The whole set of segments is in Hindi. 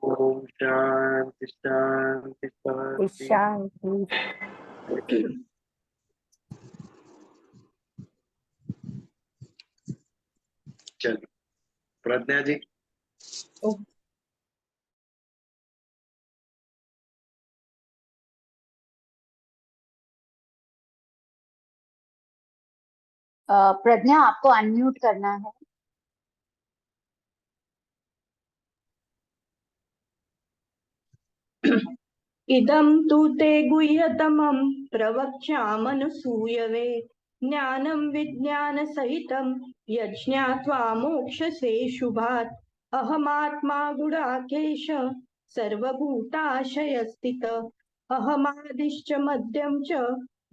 ओम शांति शांति शांति। शांति। चलो प्रज्ञा जी। प्रज्ञा, आपको अनम्यूट करना है। इदं तु ते गुह्यतमं प्रवक्ष्यामनुसूयवे ज्ञानं विज्ञानसहितं यज्ञात्वा मोक्षसे शुभात्। अहमात्मा गुडाकेश सर्वभूताशयस्थित अहमादिश्च मध्यं च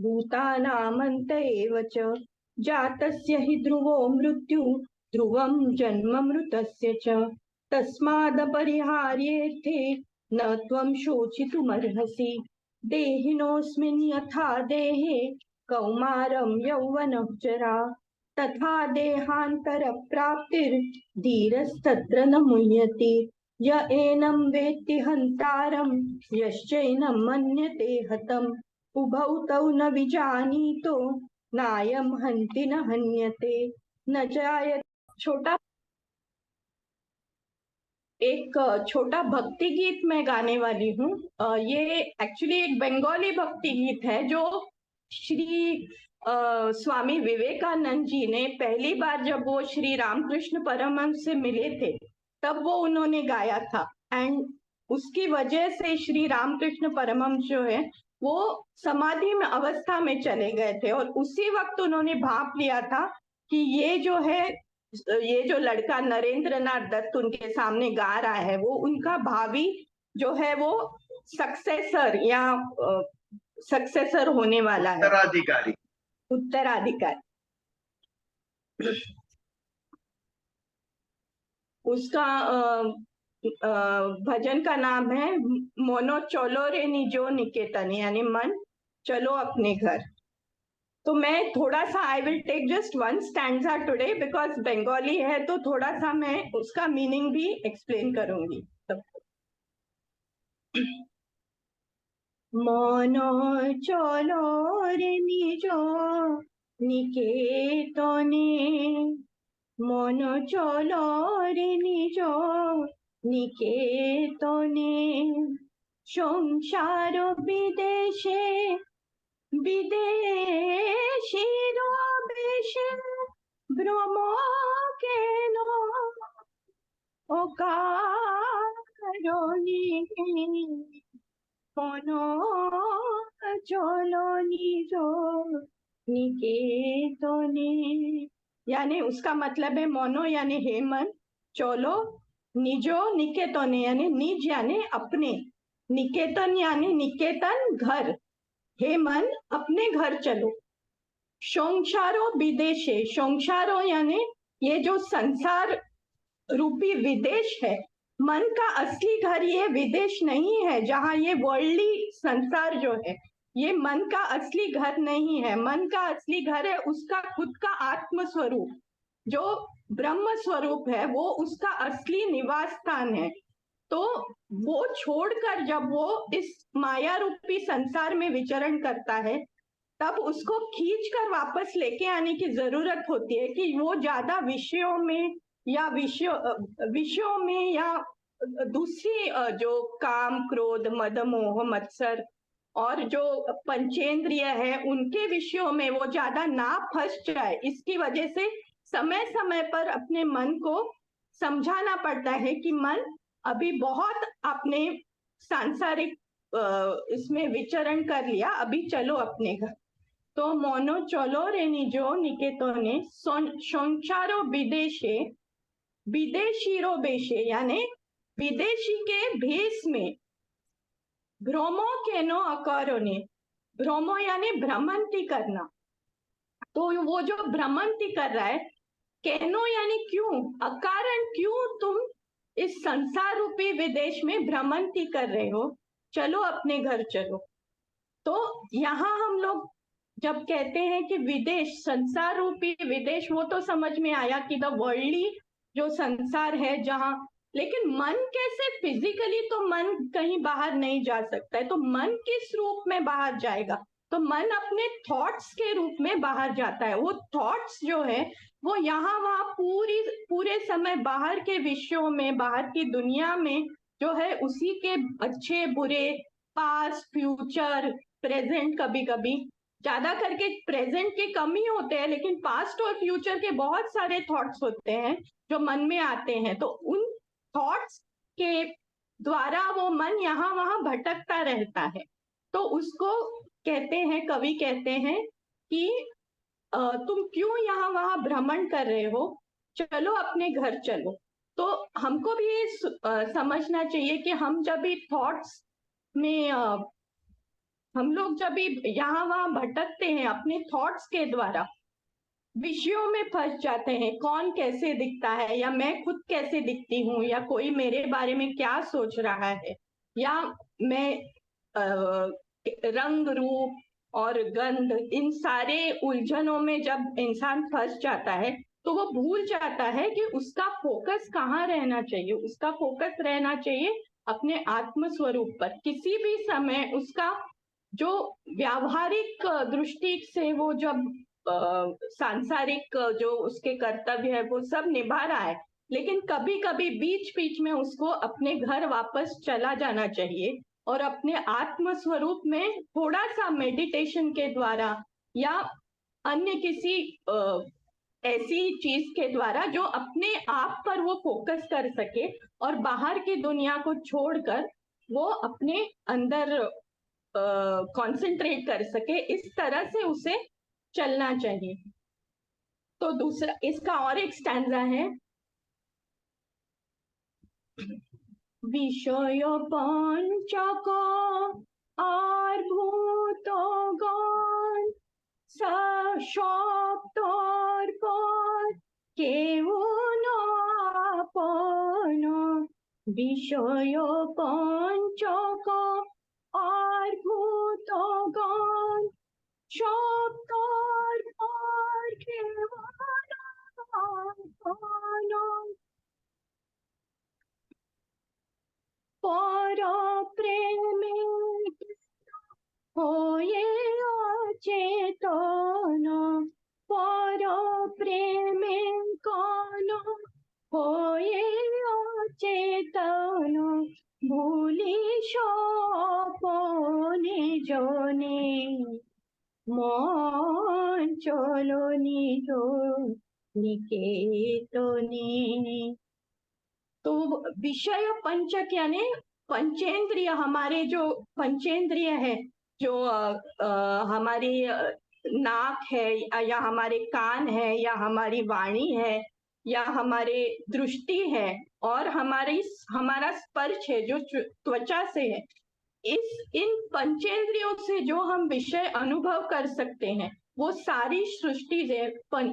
भूतानामन्त एव च जातस्य हि ध्रुवो मृत्यु ध्रुवं जन्म मृतस्य च तस्मादपरिहार्येऽर्थे न त्वं शोचितुमर्हसि। देहिनोऽस्मिन् यथा देहे कौमारं यौवनः जरा तथा देहान्तरप्राप्तिर्धीरस्तत्र न मुह्यति। य एनं वेत्ति हन्तारं यश्चैनं मन्यते हतम् उभौ तौ न विजानीतो नायं हन्ति न हन्यते न जायते। एक छोटा भक्ति गीत मैं गाने वाली हूँ। ये एक्चुअली एक बंगाली भक्ति गीत है जो श्री स्वामी विवेकानंद जी ने पहली बार जब वो श्री रामकृष्ण परमहंस से मिले थे तब वो उन्होंने गाया था। एंड उसकी वजह से श्री रामकृष्ण परमहंस जो है वो समाधि में अवस्था में चले गए थे और उसी वक्त उन्होंने भाप लिया था कि ये जो लड़का नरेंद्र नाथ दत्त उनके सामने गा रहा है वो उनका भावी जो है वो सक्सेसर होने वाला है, उत्तराधिकारी। उसका भजन का नाम है मोनो चलो रे निजो निकेतन, यानी मन चलो अपने घर। तो मैं थोड़ा सा I will take just one stanza today because Bengali है तो थोड़ा सा मैं उसका मीनिंग भी एक्सप्लेन करूंगी। मनो चलो रे निजो निकेतने मनो चलो रे निजो निकेतने संसार विदेशे विदेशीरो बेशे भ्रम केन अकारणि मनो चलो निजो निकेतने, यानी उसका मतलब है मोनो यानी हे मन, चलो निजो निकेतने यानी निज यानी अपने, निकेतन यानी निकेतन घर, हे मन अपने घर चलो। संसारो विदेशे, संसारो यानी ये जो संसार रूपी विदेश है, मन का असली घर ये विदेश नहीं है जहाँ ये वर्ल्डली संसार जो है ये मन का असली घर नहीं है। मन का असली घर है उसका खुद का आत्म स्वरूप जो ब्रह्म स्वरूप है, वो उसका असली निवास स्थान है। तो वो छोड़कर जब वो इस माया रूपी संसार में विचरण करता है तब उसको खींच कर वापस लेके आने की जरूरत होती है कि वो ज्यादा विषयों में या दूसरी जो काम क्रोध मद मोह मत्सर और जो पंचेंद्रिय है उनके विषयों में वो ज्यादा ना फंस जाए। इसकी वजह से समय समय पर अपने मन को समझाना पड़ता है कि मन अभी बहुत अपने सांसारिक इसमें विचरण कर लिया, अभी चलो अपने घर। तो मोनो चलो रे निजो निकेतने संसारो विदेशे विदेशीरो बेशे, यानी विदेशी के भेष में भ्रमो केनो अकारोने, भ्रमो यानी भ्रमंती करना। तो वो जो भ्रमंती कर रहा है, केनो यानी क्यों, अकारण क्यों तुम इस संसार रूपी विदेश में भ्रमंती कर रहे हो, चलो अपने घर चलो। तो यहाँ हम लोग जब कहते हैं कि विदेश, संसार रूपी विदेश, वो तो समझ में आया कि द वर्ल्डली जो संसार है जहाँ लेकिन मन कैसे? फिजिकली तो मन कहीं बाहर नहीं जा सकता है, तो मन किस रूप में बाहर जाएगा? तो मन अपने थॉट्स के रूप में बाहर जाता है। वो थॉट्स जो है वो यहाँ वहाँ पूरे समय बाहर के विषयों में, बाहर की दुनिया में जो है उसी के अच्छे बुरे, पास्ट, फ्यूचर, प्रेजेंट, कभी कभी ज्यादा करके प्रेजेंट के कम ही होते हैं, लेकिन पास्ट और फ्यूचर के बहुत सारे थॉट्स होते हैं जो मन में आते हैं। तो उन थॉट्स के द्वारा वो मन यहाँ वहां भटकता रहता है। तो उसको कहते हैं, कवि कहते हैं कि तुम क्यों यहाँ वहां भ्रमण कर रहे हो, चलो अपने घर चलो। तो हमको भी ये समझना चाहिए कि हम जब भी थॉट्स में हम लोग जब भी यहाँ वहां भटकते हैं अपने थॉट्स के द्वारा, विषयों में फंस जाते हैं, कौन कैसे दिखता है, या मैं खुद कैसे दिखती हूँ, या कोई मेरे बारे में क्या सोच रहा है, या मैं रंग रूप और गंध, इन सारे उलझनों में जब इंसान फंस जाता है तो वो भूल जाता है कि उसका फोकस कहाँ रहना चाहिए। उसका फोकस रहना चाहिए अपने आत्म स्वरूप पर। किसी भी समय उसका जो व्यावहारिक दृष्टि से वो जब सांसारिक जो उसके कर्तव्य है वो सब निभा रहा है, लेकिन कभी कभी बीच बीच में उसको अपने घर वापस चला जाना चाहिए और अपने आत्म स्वरूप में थोड़ा सा मेडिटेशन के द्वारा या अन्य किसी ऐसी चीज के द्वारा जो अपने आप पर वो फोकस कर सके और बाहर की दुनिया को छोड़कर वो अपने अंदर कंसंट्रेट कर सके, इस तरह से उसे चलना चाहिए। तो दूसरा, इसका और एक स्टैंजा है, विषय पंचक আর ভূতগণ শব্দর পর কেউ না আপন, বিষয় পঞ্চক আর ভূতগণ শব্দর পর কেউ না আপন, পর প্রেমে হয়ে অচেতন, পর প্রেমে কোন হয়ে অচেতন, ভুলি স্বপনে জনে মন চলো নিজ निकेतने। तो विषय पंचक यानी पंचेंद्रिय, हमारे जो पंचेंद्रिय है, जो हमारी नाक है, या हमारे कान है, या हमारी वाणी है, या हमारे दृष्टि है, और हमारा स्पर्श है जो त्वचा से है, इन पंचेंद्रियों से जो हम विषय अनुभव कर सकते हैं वो सारी सृष्टि है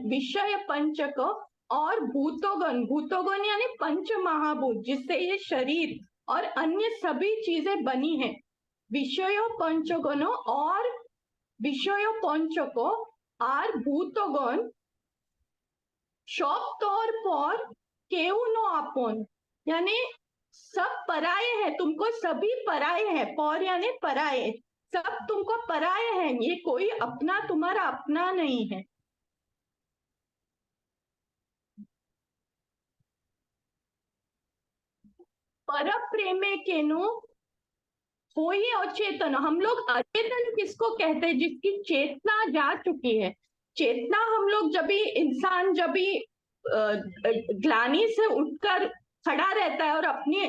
विषय पंचक और भूतोगण। भूतोगण यानी पंच महाभूत, जिससे ये शरीर और अन्य सभी चीजें बनी हैं। विषयो पंचगणों और विषयो पंचको और भूतोगण सब तौर पर केउ नो आपन, यानी सब पराये हैं, तुमको सभी पराये हैं। पौर यानी पराये, सब तुमको पराये हैं, ये कोई अपना तुम्हारा अपना नहीं है। पर प्रेमे केनो कोई अचेतन, हम लोग अचेतन किसको कहते हैं? जिसकी चेतना जा चुकी है। चेतना हम लोग जब भी इंसान जब भी ग्लानि से उठकर खड़ा रहता है और अपने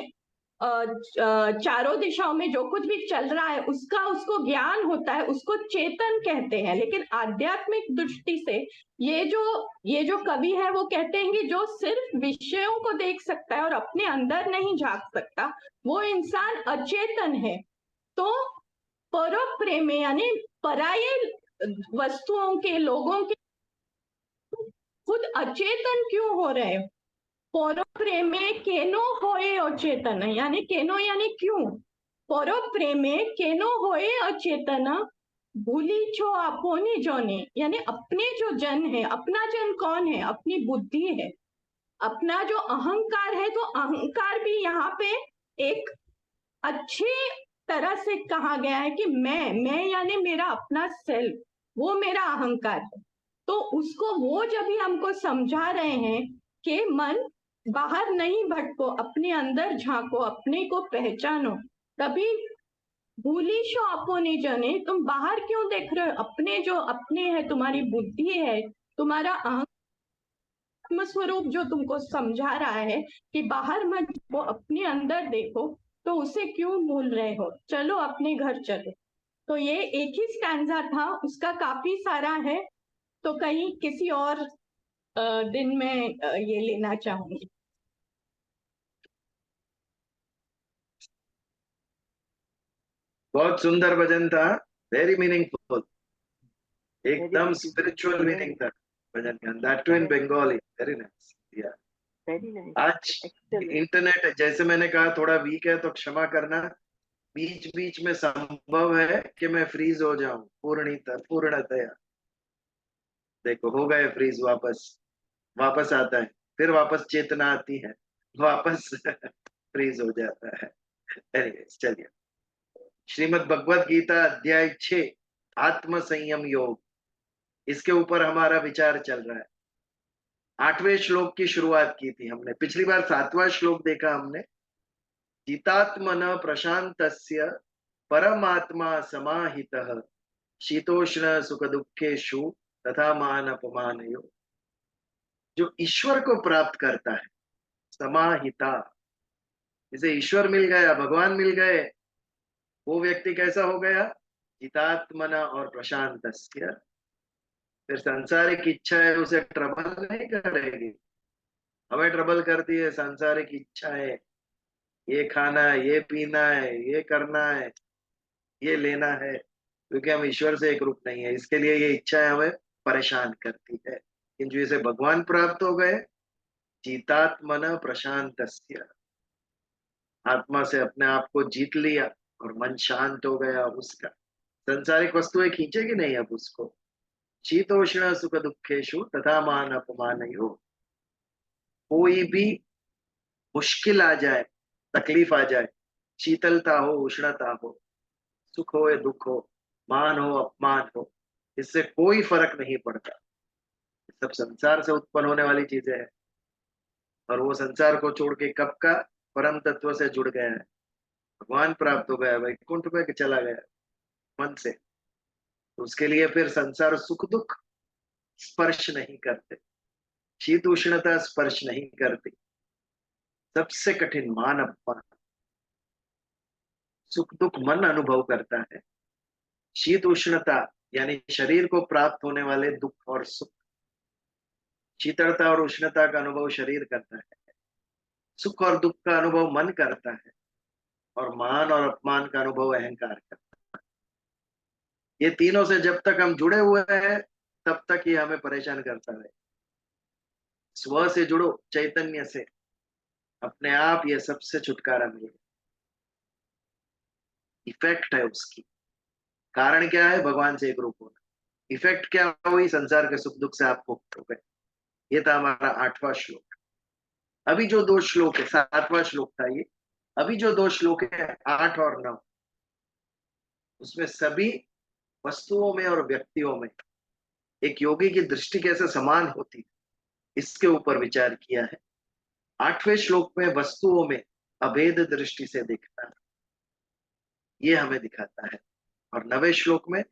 चारों दिशाओं में जो कुछ भी चल रहा है उसको ज्ञान होता है, उसको चेतन कहते हैं। लेकिन आध्यात्मिक दृष्टि से ये जो कवि है वो कहते हैं कि जो सिर्फ विषयों को देख सकता है और अपने अंदर नहीं झांक सकता, वो इंसान अचेतन है। तो पर प्रेमे यानी पराये वस्तुओं के, लोगों के खुद अचेतन क्यों हो रहे हो? परो प्रेमे केनो होए अचेतन, यानी केनो यानी क्यों, परो प्रेमे केनो होए अचेतन, भूली छो आपोने जने, यानी अपने जो जन है, अपना जन कौन है? अपनी बुद्धि है। अपना जो अहंकार है, तो अहंकार भी यहाँ पे एक अच्छी तरह से कहा गया है कि मैं यानी मेरा अपना सेल्फ, वो मेरा अहंकार है। तो उसको वो जब भी हमको समझा रहे हैं कि मन बाहर नहीं भटको, अपने अंदर झांको, अपने को पहचानो, तभी भूली शो अपने जने, तुम बाहर क्यों देख रहे हो, अपने जो अपने है, तुम्हारी बुद्धि है, तुम्हारा आत्म स्वरूप जो तुमको समझा रहा है कि बाहर मत, वो अपने अंदर देखो, तो उसे क्यों भूल रहे हो, चलो अपने घर चलो। तो ये एक ही स्टैंजा था, उसका काफी सारा है, तो कहीं किसी और दिन में ये लेना चाहूंगी। बहुत सुंदर भजन था, वेरी मीनिंगफुल, Very एकदम beautiful. स्पिरिचुअल Very, मीनिंग था भजन का, that too in Bengali, very nice. Yeah very nice. आज Excellent. इंटरनेट जैसे मैंने कहा थोड़ा वीक है तो क्षमा करना, बीच बीच में संभव है कि मैं फ्रीज हो जाऊं पूर्णतया। देखो हो गए फ्रीज, वापस वापस आता है, फिर वापस चेतना आती है, वापस फ्रीज हो जाता है। एनीवेज चलिए, श्रीमद् भगवत गीता अध्याय 6 आत्म संयम योग, इसके ऊपर हमारा विचार चल रहा है। 8वें श्लोक की शुरुआत की थी हमने, पिछली बार 7वां श्लोक देखा हमने। जितात्मन प्रशांतस्य परमात्मा समाहितः शीतोष्ण सुख दुखेषु तथा मान अपमानयो। जो ईश्वर को प्राप्त करता है, समाहिता, जिसे ईश्वर मिल गया, भगवान मिल गए, वो व्यक्ति कैसा हो गया? जितात्मना और प्रशांतस्य। फिर सांसारिक इच्छाएं उसे ट्रबल नहीं करेगी। हमें ट्रबल करती है सांसारिक इच्छाएं, ये खाना है, ये पीना है, ये करना है, ये लेना है, क्योंकि हम ईश्वर से एक रूप नहीं है, इसके लिए ये इच्छाएं हमें परेशान करती है। किंतु इसे भगवान प्राप्त हो गए, जीतात्मन प्रशांतस्य, आत्मा से अपने आप को जीत लिया और मन शांत हो गया उसका। संसारिक वस्तुएं खींचेगी नहीं अब उसको। शीतोष्ण सुख दुखेशु तथा मान अपमानयो। कोई भी मुश्किल आ जाए, तकलीफ आ जाए, शीतलता हो, उष्णता हो, सुख हो या दुख हो, मान हो अपमान हो, इससे कोई फर्क नहीं पड़ता। सब संसार से उत्पन्न होने वाली चीजें हैं, और वो संसार को छोड़ के कब का परम तत्व से जुड़ गया है, भगवान प्राप्त हो गया, वैकुंठ में चला गया मन से। तो उसके लिए फिर संसार सुख दुख स्पर्श नहीं करते, शीत उष्णता स्पर्श नहीं करती। सबसे कठिन मान अपमान, सुख दुख मन अनुभव करता है, शीत उष्णता यानी शरीर को प्राप्त होने वाले दुख और सुख, शीतलता और उष्णता का अनुभव शरीर करता है, सुख और दुख का अनुभव मन करता है, और मान और अपमान का अनुभव अहंकार करता है। ये तीनों से जब तक हम जुड़े हुए हैं तब तक ये हमें परेशान करता है। स्व से जुड़ो, चैतन्य से, अपने आप ये सबसे छुटकारा मिलेगा। इफेक्ट है उसकी, कारण क्या है? भगवान से एक रूप होना। इफेक्ट क्या हुई? संसार के सुख दुख से आप मुक्त हो गए। ये था हमारा 8वां श्लोक। अभी जो 2 श्लोक है, 7वां श्लोक था ये, अभी जो 2 श्लोक है 8 और 9, उसमें सभी वस्तुओं में और व्यक्तियों में एक योगी की दृष्टि कैसे समान होती है, इसके ऊपर विचार किया है। 8वें श्लोक में वस्तुओं में अभेद दृष्टि से देखना, ये हमें दिखाता है। और 9वें श्लोक में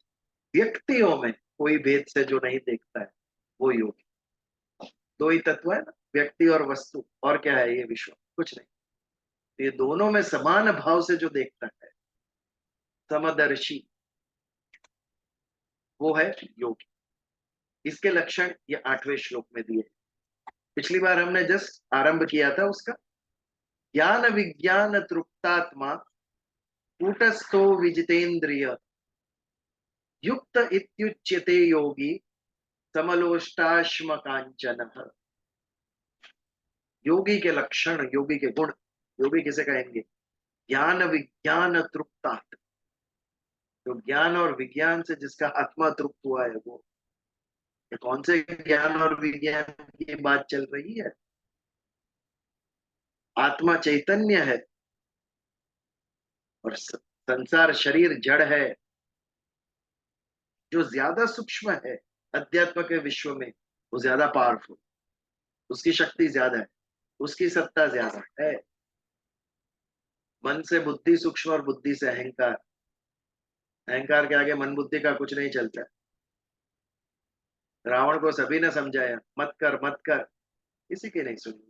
व्यक्तियों में कोई भेद से जो नहीं देखता है, वो योगी। 2 ही तत्व है ना, व्यक्ति और वस्तु, और क्या है ये विश्व? कुछ नहीं। ये दोनों में समान भाव से जो देखता है, समदर्शी, वो है योगी। इसके लक्षण ये 8वें श्लोक में दिए। पिछली बार हमने जस्ट आरंभ किया था उसका। ज्ञान विज्ञान तृप्तात्मा कूटस्थो विजितेन्द्रिय युक्त इत्युच्यते योगी समलोष्टाश्म कांचन। योगी के लक्षण, योगी के गुण, योगी किसे कहेंगे? ज्ञान विज्ञान तृप्तात्, जो ज्ञान और विज्ञान से जिसका आत्मा तृप्त हुआ है वो। ये कौन से ज्ञान और विज्ञान की बात चल रही है? आत्मा चैतन्य है और संसार शरीर जड़ है। जो ज्यादा सूक्ष्म है अध्यात्म के विश्व में वो ज्यादा पावरफुल, उसकी शक्ति ज्यादा है, उसकी सत्ता ज्यादा है। मन से बुद्धि सूक्ष्म और बुद्धि से अहंकार। अहंकार के आगे मन बुद्धि का कुछ नहीं चलता। रावण को सभी ने समझाया मत कर मत कर, किसी की नहीं सुनी।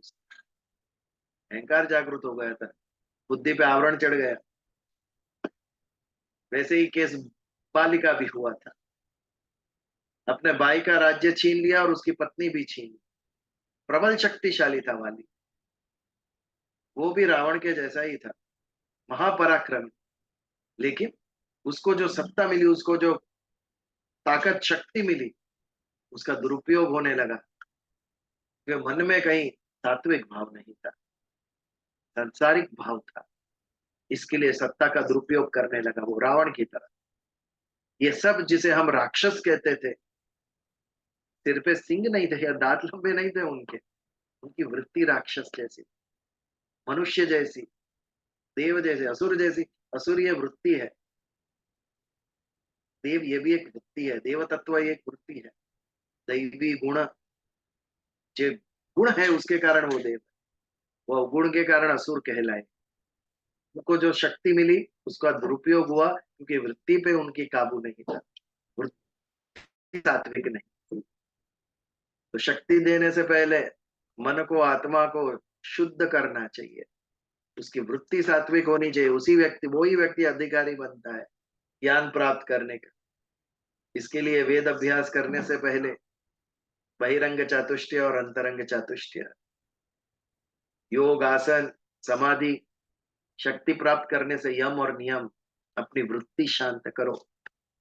अहंकार जागृत हो गया था, बुद्धि पे आवरण चढ़ गया। वैसे ही केस बालिका भी हुआ था। अपने भाई का राज्य छीन लिया और उसकी पत्नी भी छीन ली। प्रबल शक्तिशाली था वाली, वो भी रावण के जैसा ही था, महापराक्रमी। लेकिन उसको जो सत्ता मिली, उसको जो ताकत शक्ति मिली, उसका दुरुपयोग होने लगा क्योंकि मन में कहीं सात्विक भाव नहीं था, सांसारिक भाव था। इसके लिए सत्ता का दुरुपयोग करने लगा वो रावण की तरह। ये सब जिसे हम राक्षस कहते थे, सिर पे सिंग नहीं थे या दांत लंबे नहीं थे उनके, उनकी वृत्ति राक्षस जैसी, मनुष्य जैसी, देव जैसे, असुर जैसी। असुर ये वृत्ति है, देव ये भी एक वृत्ति है, देव तत्व ये एक वृत्ति है। दैवी गुण जो गुण है उसके कारण वो देव, वो गुण के कारण असुर कहलाए। उनको जो शक्ति मिली उसका दुरुपयोग हुआ क्योंकि वृत्ति पे उनकी काबू नहीं था, वृत्ति सात्विक नहीं। तो शक्ति देने से पहले मन को, आत्मा को शुद्ध करना चाहिए, उसकी वृत्ति सात्विक होनी चाहिए। उसी व्यक्ति, वही व्यक्ति अधिकारी बनता है ज्ञान प्राप्त करने का। इसके लिए वेद अभ्यास करने से पहले बहिरंग चातुष्टय और अंतरंग चातुष्टय, योग, आसन, समाधि, शक्ति प्राप्त करने से यम और नियम, अपनी वृत्ति शांत करो,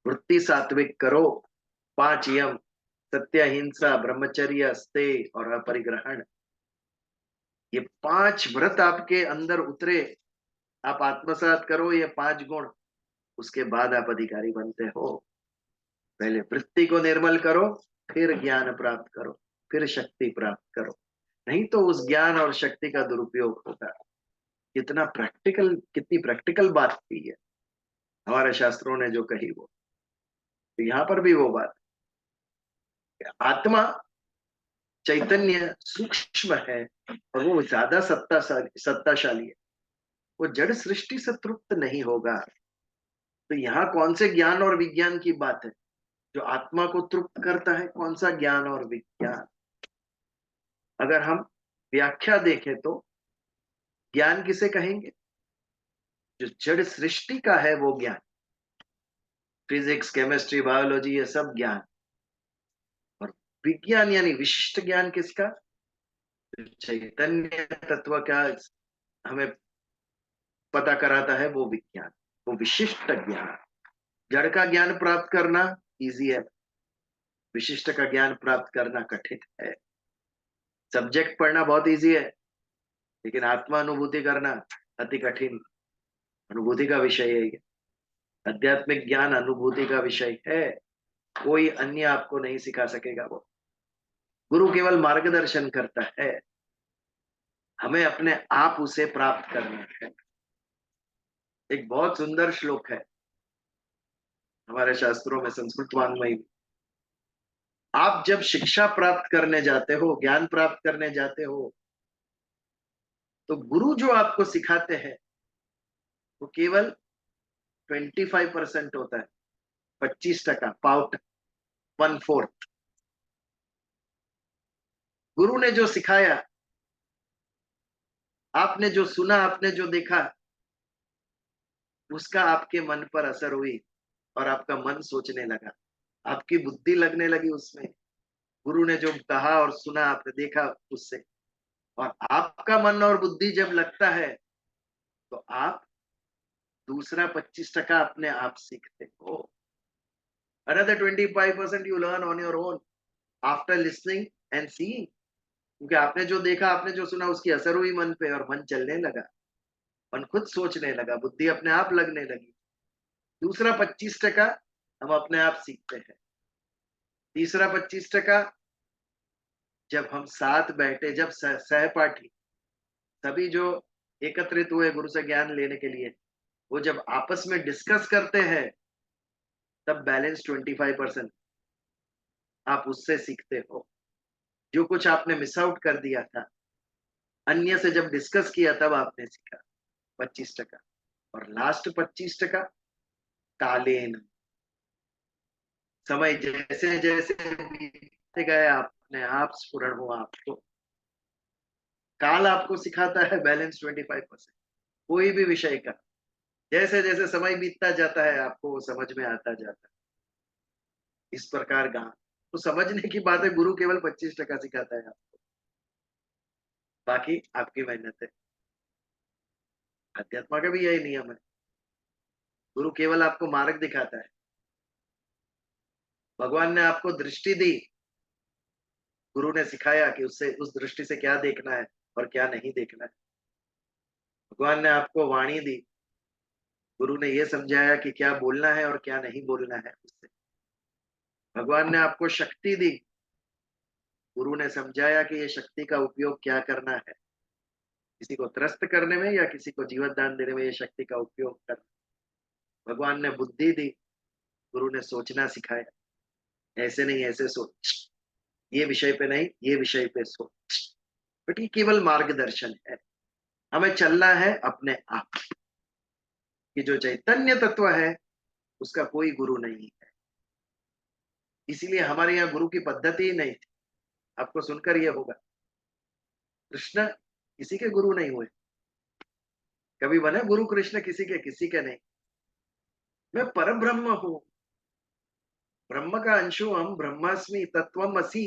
वृत्ति सात्विक करो। 5 यम, सत्य, हिंसा, ब्रह्मचर्य, स्तेय और अपरिग्रहण, ये 5 व्रत आपके अंदर उतरे, आप आत्मसात करो ये 5 गुण, उसके बाद आप अधिकारी बनते हो। पहले वृत्ति को निर्मल करो, फिर ज्ञान प्राप्त करो, फिर शक्ति प्राप्त करो। नहीं तो उस ज्ञान और शक्ति का दुरुपयोग होता है। कितना प्रैक्टिकल, कितनी प्रैक्टिकल बात की है हमारे शास्त्रों ने जो कही वो, तो यहाँ पर भी वो बात। आत्मा चैतन्य सूक्ष्म है और वो ज्यादा सत्ताशाली है, वो जड़ सृष्टि से तृप्त नहीं होगा। तो यहाँ कौन से ज्ञान और विज्ञान की बात है जो आत्मा को तृप्त करता है? कौन सा ज्ञान और विज्ञान? अगर हम व्याख्या देखें तो ज्ञान किसे कहेंगे? जो जड़ सृष्टि का है वो ज्ञान, फिजिक्स, केमिस्ट्री, बायोलॉजी, ये सब ज्ञान। और विज्ञान यानी विशिष्ट ज्ञान किसका? चैतन्य तत्व का हमें पता कराता है वो विज्ञान, वो विशिष्ट ज्ञान। जड़ का ज्ञान प्राप्त करना इजी है, विशिष्ट का ज्ञान प्राप्त करना कठिन है। सब्जेक्ट पढ़ना बहुत इजी है, लेकिन आत्मा अनुभूति करना अति कठिन अनुभूति का विषय है। आध्यात्मिक ज्ञान अनुभूति का विषय है, कोई अन्य आपको नहीं सिखा सकेगा। वो गुरु केवल मार्गदर्शन करता है, हमें अपने आप उसे प्राप्त करना है। एक बहुत सुंदर श्लोक है हमारे शास्त्रों में, संस्कृत वाङ्मय में। आप जब शिक्षा प्राप्त करने जाते हो, ज्ञान प्राप्त करने जाते हो, तो गुरु जो आपको सिखाते हैं वो केवल 25% होता है, 25%, पाउट 1/4। गुरु ने जो सिखाया, आपने जो सुना, आपने जो देखा, उसका आपके मन पर असर हुई और आपका मन सोचने लगा, आपकी बुद्धि लगने लगी उसमें। गुरु ने जो कहा और सुना, आपने देखा उससे, और आपका मन और बुद्धि जब लगता है तो आप दूसरा 25% अपने आप सीखते हो। Another 25% you learn on your own after listening and seeing, क्योंकि आपने जो देखा, आपने जो सुना, उसकी असर हुई मन पे और मन चलने लगा, मन खुद सोचने लगा, बुद्धि अपने आप लगने लगी। दूसरा 25% हम अपने आप सीखते हैं। तीसरा 25% जब हम साथ बैठे, जब सहपाठी सभी जो एकत्रित हुए गुरु से ज्ञान लेने के लिए, वो जब आपस में डिस्कस करते हैं तब बैलेंस 25% आप उससे सीखते हो। जो कुछ आपने मिस आउट कर दिया था, अन्य से जब डिस्कस किया तब आपने सीखा 25%। और लास्ट 25% कालीन, समय जैसे जैसे बीतते गए अपने आप स्फुरण हुआ आपको। काल आपको सिखाता है बैलेंस 25%, कोई भी विषय का। जैसे जैसे समय बीतता जाता है आपको वो समझ में आता जाता है। इस प्रकार गान तो समझने की बात है, गुरु केवल 25% सिखाता है आपको, बाकी आपकी मेहनत है। अध्यात्म का भी यही नियम है, गुरु केवल आपको मार्ग दिखाता है। भगवान ने आपको दृष्टि दी, गुरु ने सिखाया कि उससे उस दृष्टि से क्या देखना है और क्या नहीं देखना है। भगवान ने आपको वाणी दी, गुरु ने ये समझाया कि क्या बोलना है और क्या नहीं बोलना है उससे। भगवान ने आपको शक्ति दी, गुरु ने समझाया कि ये शक्ति का उपयोग क्या करना है, किसी को त्रस्त करने में या किसी को जीवन दान देने में ये शक्ति का उपयोग करना। भगवान ने बुद्धि दी, गुरु ने सोचना सिखाया, ऐसे नहीं ऐसे सोच, ये विषय पे नहीं ये विषय पे सोच। बट ये केवल मार्गदर्शन है, हमें चलना है अपने आप कि जो चैतन्य तत्व है उसका कोई गुरु नहीं है। इसीलिए हमारे यहाँ गुरु की पद्धति ही नहीं थी। आपको सुनकर ये होगा, कृष्ण किसी के गुरु नहीं हुए, कभी बने गुरु कृष्ण किसी के नहीं। मैं परम ब्रह्म हूं, ब्रह्म का अंशु हम, ब्रह्मास्मि तत्वम असि।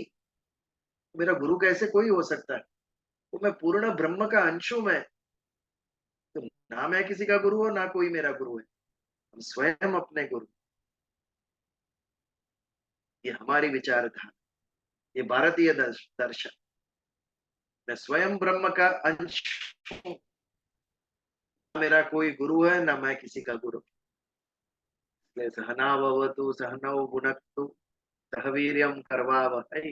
मेरा गुरु कैसे कोई हो सकता है? तो मैं पूर्ण ब्रह्म का अंशु मैं, तो ना मैं किसी का गुरु हो ना कोई मेरा गुरु है, हम स्वयं अपने गुरु। ये हमारी विचारधारा, ये भारतीय दर्शन। मैं स्वयं ब्रह्म का अंश हूं, मेरा कोई गुरु है ना मैं किसी का गुरु। इसलिए सहनावतु सहनौ भुनक्तु सह वीर्यं करवावहै।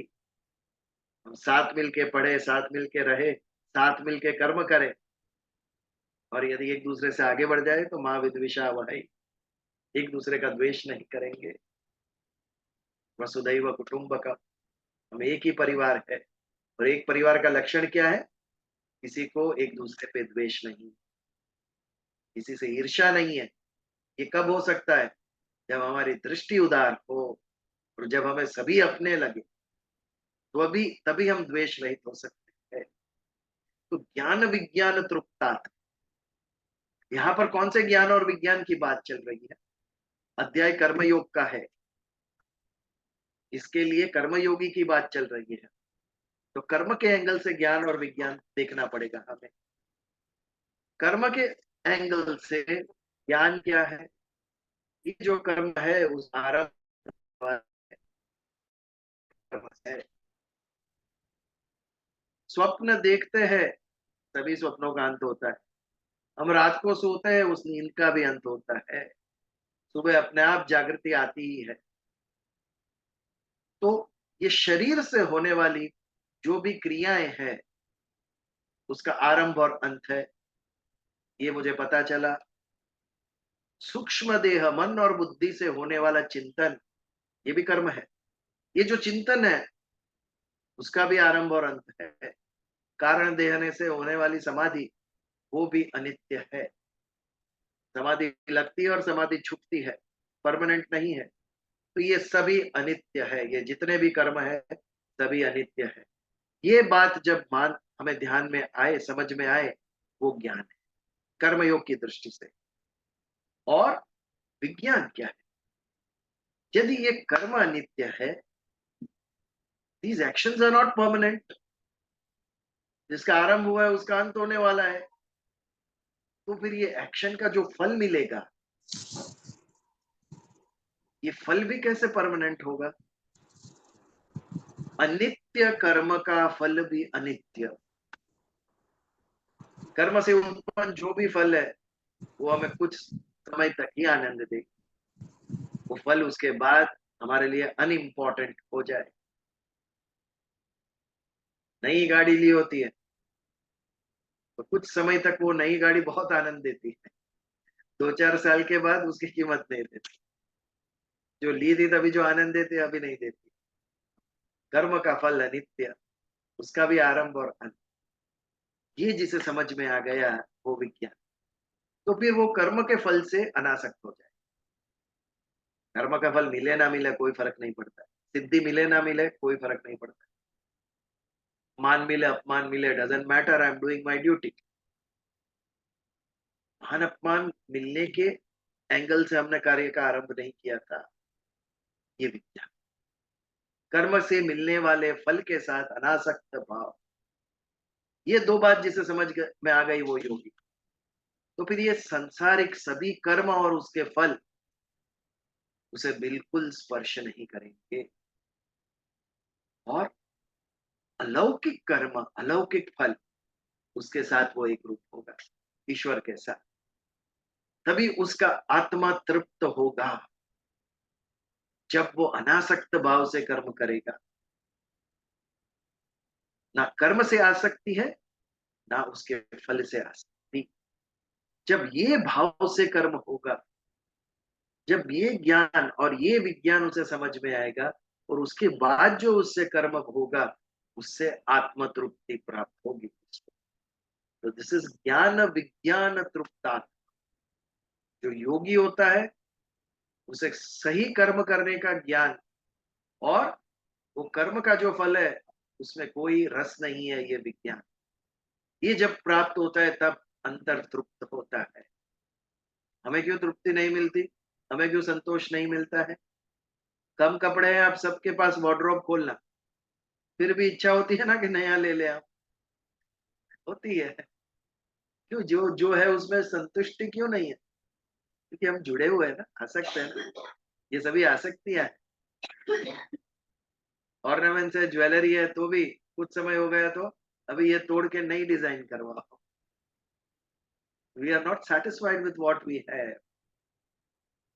हम साथ मिलके पढ़े, साथ मिलके रहे, साथ मिलके कर्म करें, और यदि एक दूसरे से आगे बढ़ जाए तो माँ विद्विषावहै, एक दूसरे का द्वेष नहीं करेंगे। वसुधैव कुटुंबकम, हम एक ही परिवार है। और एक परिवार का लक्षण क्या है? किसी को एक दूसरे पे द्वेष नहीं, किसी से ईर्ष्या नहीं है। ये कब हो सकता है? जब हमारी दृष्टि उदार हो और जब हमें सभी अपने लगे, तो अभी तभी हम द्वेष रहित हो सकते हैं। तो ज्ञान विज्ञान तृप्तात, यहाँ पर कौन से ज्ञान और विज्ञान की बात चल रही है? अध्याय कर्मयोग का है, इसके लिए कर्मयोगी की बात चल रही है। तो कर्म के एंगल से ज्ञान और विज्ञान देखना पड़ेगा हमें। कर्म के एंगल से ज्ञान क्या है? ये जो कर्म है उस आरंभ है। स्वप्न देखते हैं, सभी स्वप्नों का अंत होता है। हम रात को सोते हैं, उस नींद का भी अंत होता है। सुबह अपने आप जागृति आती ही है। तो ये शरीर से होने वाली जो भी क्रियाएं हैं उसका आरंभ और अंत है, ये मुझे पता चला। सूक्ष्म देह मन और बुद्धि से होने वाला चिंतन, ये भी कर्म है। ये जो चिंतन है उसका भी आरंभ और अंत है। कारण देहने से होने वाली समाधि, वो भी अनित्य है। समाधि लगती है और समाधि छूटती है, परमानेंट नहीं है। तो ये सभी अनित्य है, ये जितने भी कर्म है सभी अनित्य है। ये बात जब मान हमें ध्यान में आए, समझ में आए, वो ज्ञान है कर्मयोग की दृष्टि से। और विज्ञान क्या है? यदि ये कर्म अनित्य है, these actions are not permanent. जिसका आरंभ हुआ है उसका अंत होने वाला है। तो फिर ये एक्शन का जो फल मिलेगा, ये फल भी कैसे परमानेंट होगा? अनित्य कर्म का फल भी अनित्य। कर्म से उत्पन्न जो भी फल है वो हमें कुछ समय तक ही आनंद दे, वो फल उसके बाद हमारे लिए अनइम्पोर्टेंट हो जाए। नई गाड़ी ली होती है तो कुछ समय तक वो नई गाड़ी बहुत आनंद देती है, 2-4 साल के बाद उसकी कीमत नहीं देती। जो ली थी तभी जो आनंद देती, अभी नहीं देती। कर्म का फल अनित्य, उसका भी आरंभ और अंत। ये जिसे समझ में आ गया वो विज्ञान, तो फिर वो कर्म के फल से अनासक्त हो जाए। कर्म का फल मिले ना मिले कोई फर्क नहीं पड़ता, सिद्धि मिले ना मिले कोई फर्क नहीं पड़ता, मान मिले अपमान मिले, doesn't matter, I am doing my duty. मान अपमान मिलने के एंगल से हमने कार्य का आरंभ नहीं किया था, ये विज्ञान। कर्म से मिलने वाले फल के साथ अनासक्त भाव, ये दो बात जिसे समझ में आ गई वो योगी। तो फिर ये संसारिक सभी कर्म और उसके फल उसे बिल्कुल स्पर्श नहीं करेंगे, और अलौकिक कर्म अलौकिक फल उसके साथ वो एक रूप होगा ईश्वर के साथ। तभी उसका आत्मा तृप्त होगा जब वो अनासक्त भाव से कर्म करेगा। ना कर्म से आसक्ति है, ना उसके फल से आसक्ति। जब ये भाव से कर्म होगा, जब ये ज्ञान और ये विज्ञान उसे समझ में आएगा, और उसके बाद जो उससे कर्म होगा उससे आत्म तृप्ति प्राप्त होगी। तो दिस इज ज्ञान विज्ञान तृप्ता। जो योगी होता है उसे सही कर्म करने का ज्ञान, और वो कर्म का जो फल है उसमें कोई रस नहीं है, ये विज्ञान। ये जब प्राप्त होता है तब अंतर तृप्त होता है। हमें क्यों तृप्ति नहीं मिलती, हमें क्यों संतोष नहीं मिलता है? कम कपड़े हैं, आप सबके पास वार्डरोब खोलना, फिर भी इच्छा होती है ना कि नया ले ले आप, होती है। क्यों? जो जो है उसमें संतुष्टि क्यों नहीं है? क्योंकि हम जुड़े हुए हैं ना, आसक्त है ना। ये सभी आसक्तियां हैं। ऑर्नामेंट्स है, ज्वेलरी है, तो भी कुछ समय हो गया तो अभी ये तोड़ के नई डिजाइन करवाओ। We are not satisfied with what we have.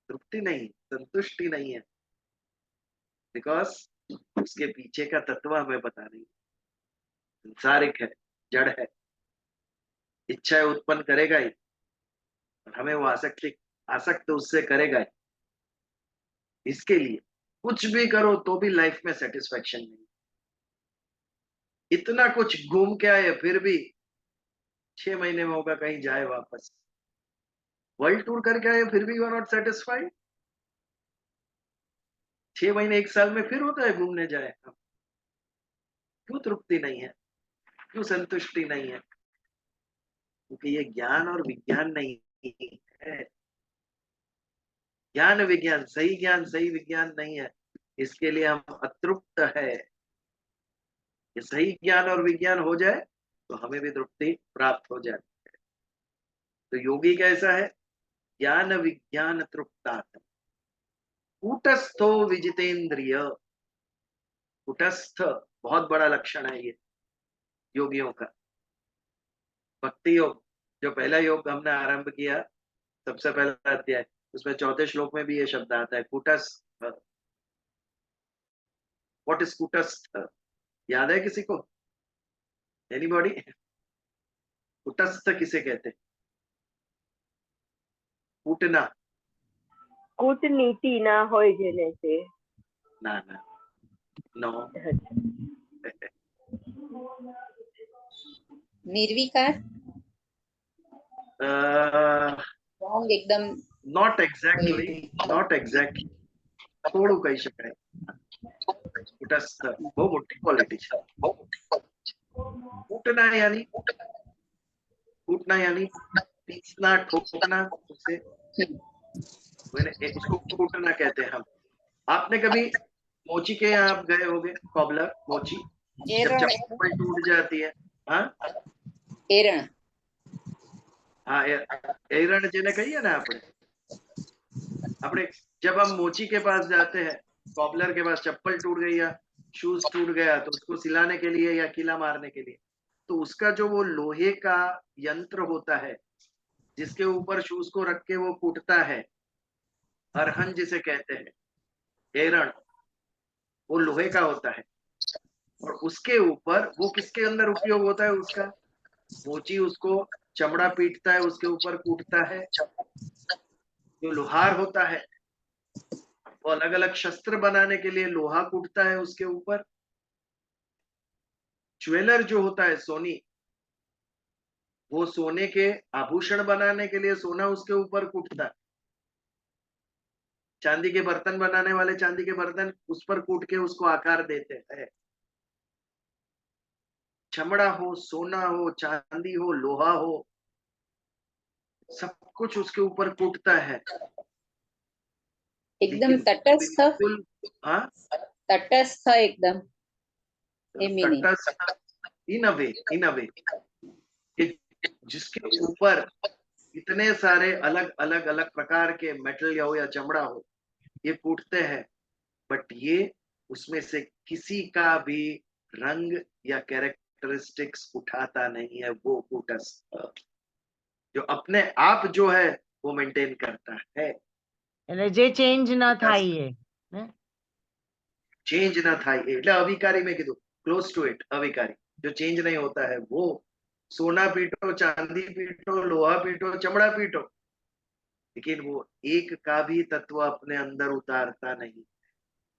तृप्ति नहीं, संतुष्टि नहीं है, बिकॉज उसके पीछे का तत्व हमें पता नहीं। संसारिक है, जड़ है, इच्छाएं उत्पन्न करेगा ही, और हमें वो आसक्त उससे करेगा ही। इसके लिए कुछ भी करो तो भी लाइफ में सेटिस्फेक्शन नहीं। इतना कुछ घूम के आए फिर भी 6 महीने में होगा कहीं जाए वापस, वर्ल्ड टूर करके आए फिर भी यू आर नॉट सेटिस्फाइड। 6 महीने 1 साल में फिर होता है घूमने जाए, क्यों तृप्ति नहीं है, क्यों संतुष्टि नहीं है? क्योंकि ये ज्ञान और विज्ञान नहीं है। ज्ञान सही विज्ञान नहीं है, इसके लिए हम अतृप्त है। ये सही ज्ञान और विज्ञान हो जाए तो हमें भी तृप्ति प्राप्त हो जाए। तो योगी कैसा है? ज्ञान विज्ञान तृप्तात् कूटस्थो विजितेंद्रिय। कूटस्थ बहुत बड़ा लक्षण है ये योगियों का। भक्ति योग, जो पहला योग हमने आरंभ किया, सबसे पहला अध्याय, उसमें 4थे श्लोक में भी ये शब्द आता है, कूटस्थ। व्हाट इज कूटस्थ? याद है किसी को? एनीबॉडी? कूटस्थ किसे कहते हैं? कूटना? कूटनीति ना होय जेने से। ना ना, नो। निर्विकार, रॉन्ग एकदम। नॉट एक्झॅक्टली થોડું કહી શકાય. કુટસ્થ બહુ મોટી ક્વોલિટી છે. कूटना यानी पीसना, ठोकना, उसे उसको कूटना कहते हैं हम। आपने कभी मोची के यहाँ आप गए होगे, कॉबलर मोची, जब चप्पल टूट जाती है, हाँ एरण, हाँ एरण जेने कहिए ना अपने जब हम मोची के पास जाते हैं, कॉबलर के पास, चप्पल टूट गई या शूज टूट गया तो उसको सिलाने के लिए या किला मारने के लिए, तो उसका जो वो लोहे का यंत्र होता है जिसके ऊपर शूज को रख के वो कूटता है, अरहन जिसे कहते हैं, एरण, वो लोहे का होता है। और उसके ऊपर वो किसके अंदर उपयोग होता है उसका? मोची उसको चमड़ा पीटता है, उसके ऊपर कूटता है। जो लोहार होता है वो अलग अलग शस्त्र बनाने के लिए लोहा कूटता है उसके ऊपर। ज्वेलर जो होता है सोनी, वो सोने के आभूषण बनाने के लिए सोना उसके ऊपर कूटता है। चांदी के बर्तन बनाने वाले चांदी के बर्तन उस पर कूट के उसको आकार देते हैं। चमड़ा हो, सोना हो, चांदी हो, लोहा हो, सब कुछ उसके ऊपर कूटता है। एकदम लेकिन तटस्थ, बिल्कुल, हाँ, तटस्थ एकदम, हे मीनिंग। तटस्थ, इन अ वे कि जिसके ऊपर इतने सारे अलग अलग अलग प्रकार के मेटल या चमड़ा हो, ये कूटते हैं, बट ये उसमें से किसी का भी रंग या कैरेक्टरिस्टिक्स उठाता नहीं है। वो कूटस्थ जो अपने आप जो है वो मेंटेन करता है। એટલે જે ચેન્જ ન થાય એ ને? चेंज ना था એટલે અવિકારી મેં કીધું, ક્લોઝ ટુ ઇટ, અવિકારી जो चेंज नहीं होता है वो। सोना पीटो, चांदी पीटो, लोहा पीटो, चमड़ा पीटो, लेकिन वो एक का भी तत्व अपने अंदर उतारता नहीं।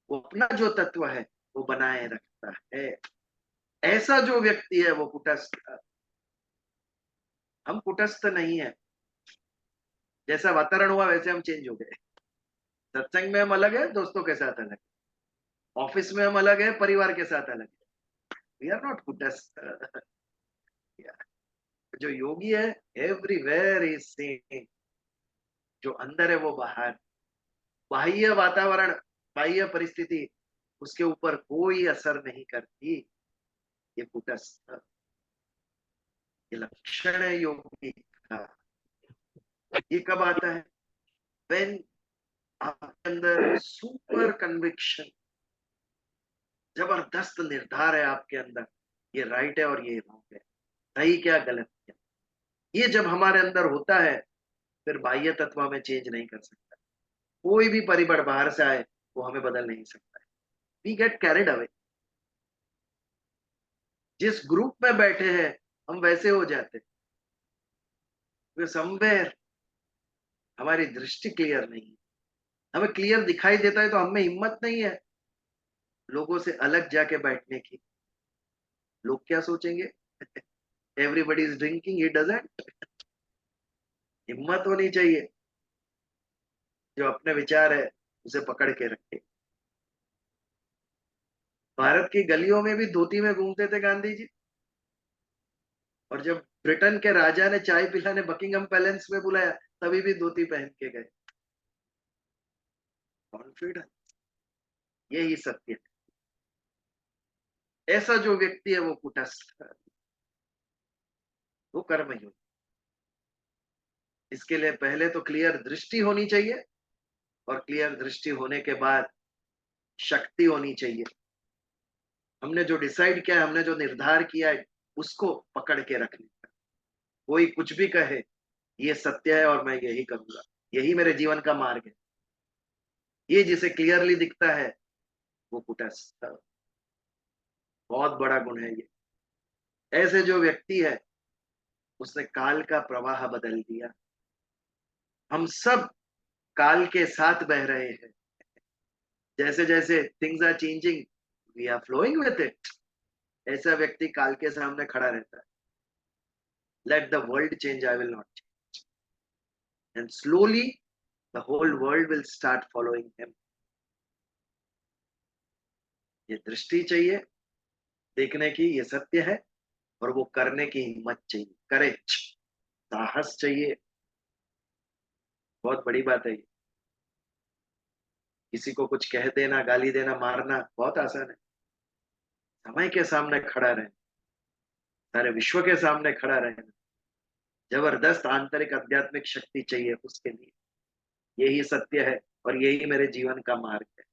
वो अपना जो तत्व है वो बनाए रखता है। ऐसा जो व्यक्ति है वो कुटस्थ। हम कुटस्थ नहीं है। जैसा वातावरण हुआ वैसे हम चेंज हो गए। सत्संग में हम अलग है, दोस्तों के साथ अलग, ऑफिस में हम अलग है, परिवार के साथ अलग है। वी आर नॉट कुटस्थ। जो योगी है एवरीवेयर इज सेम। जो अंदर है वो बाहर। बाह्य वातावरण, बाह्य परिस्थिति उसके ऊपर कोई असर नहीं करती। ये कुटस्थ, ये लक्षण है योगी का। ये कब आता है? व्हेन आपके अंदर सुपर कन्विक्शन, जबरदस्त निर्धार है आपके अंदर, ये राइट है और ये रॉन्ग है, सही क्या गलत क्या। ये जब हमारे अंदर होता है फिर बाह्य तत्व हमें चेंज नहीं कर सकता। कोई भी परिबड़ बाहर से आए वो हमें बदल नहीं सकता है। We get carried away. जिस ग्रुप में बैठे हैं हम वैसे हो जाते, समवेयर हमारी दृष्टि क्लियर नहीं है। हमें क्लियर दिखाई देता है तो हमें हिम्मत नहीं है लोगों से अलग जाके बैठने की। लोग क्या सोचेंगे? Everybody is drinking, he doesn't. हिम्मत होनी चाहिए जो अपने विचार है उसे पकड़ के रखे। भारत की गलियों में भी धोती में घूमते थे गांधी जी, और जब ब्रिटेन के राजा ने चाय पिलाने बकिंगम पैलेस में बुलाया तभी भी धोती पहन के गए। कॉन्फिडेंस, यही सत्य है। ऐसा जो व्यक्ति है वो कुटस्थ है, वो कर्मयोग। इसके लिए पहले तो क्लियर दृष्टि होनी चाहिए, और क्लियर दृष्टि होने के बाद शक्ति होनी चाहिए। हमने जो डिसाइड किया है, हमने जो निर्धार किया है, उसको पकड़ के रखने का। कोई कुछ भी कहे ये सत्य है और मैं यही करूंगा, यही मेरे जीवन का मार्ग है, ये जिसे क्लियरली दिखता है वो कुटस्थ। बहुत बड़ा गुण है ये। ऐसे जो व्यक्ति है उसने काल का प्रवाह बदल दिया। हम सब काल के साथ बह रहे हैं। जैसे जैसे things are changing, we are flowing with it. ऐसा व्यक्ति काल के सामने खड़ा रहता है। Let the world change, I will not change, and slowly the whole world will start following him. ये दृष्टि चाहिए देखने की, ये सत्य है, और वो करने की हिम्मत चाहिए, करेज, साहस चाहिए। बहुत बड़ी बात है ये। किसी को कुछ कह देना, गाली देना, मारना बहुत आसान है। समय के सामने खड़ा रहना, सारे विश्व के सामने खड़ा रहना, जबरदस्त आंतरिक आध्यात्मिक शक्ति चाहिए उसके लिए। यही सत्य है और यही मेरे जीवन का मार्ग है।